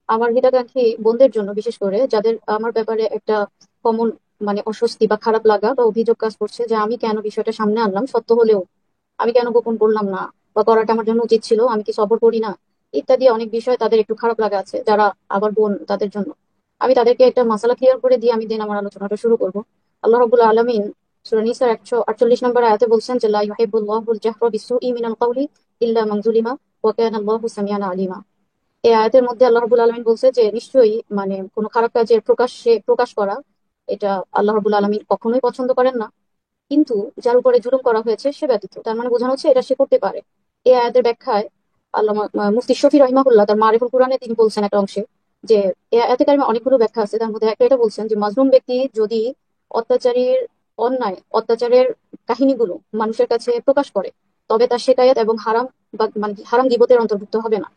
আমার হিতাকাঙ্ক্ষী বোনদের জন্য, বিশেষ করে যাদের আমার ব্যাপারে একটা কমন অস্বস্তি বা খারাপ লাগা বা অভিযোগ কাজ করছে যে আমি কেন বিষয়টা সামনে আনলাম সত্য হলেও, আমি কেন গোপন করলাম না, বা করাটা আমার জন্য উচিত ছিল, আমি কি সবর করি না, ইত্যাদি অনেক বিষয় তাদের একটু খারাপ লাগা আছে যারা আবার বোন, তাদের জন্য আমি তাদেরকে একটা মাসালা ক্লিয়ার করে দিয়ে আমি দিন আমার আলোচনাটা শুরু করব। আল্লাহ রাব্বুল আলামিন সূরা নিসার 148 নম্বর আয়াতে বলছেন যে লা ইউহিব্বুল্লাহুল জাহরা বিসসুই মিনাল কাওলি ইল্লা মান যুলিমা ওয়া কানা আল্লাহু সামিআন আলিমা। এই আয়াতের মধ্যে আল্লাহ রাব্বুল আলামিন বলছে যে নিশ্চয়ই কোনো খারাপ কাজের প্রকাশ্যে প্রকাশ করা, এটা আল্লাহ রাব্বুল আলামিন কখনোই পছন্দ করেন না, কিন্তু যার উপরে জুলুম করা হয়েছে সে ব্যতীত। তার মানে বোঝানো হচ্ছে এটা সে করতে পারে। এই আয়াতের ব্যাখ্যায় আল্লামা মুফতি শফি রহিমাহুল্লাহ তার মারিফুল কোরআনে তিনি বলছেন একটা অংশে যে এই আয়াতে কারিমে অনেকগুলো ব্যাখ্যা আছে, তার মধ্যে একটা এটা বলছেন যে মাজলুম ব্যক্তি যদি অত্যাচারীর অত্যাচারের কাহিনীগুলো মানুষের কাছে প্রকাশ করে, তবে তার শেকায়াত এবং হারাম বা হারাম গীবতের অন্তর্ভুক্ত হবে না।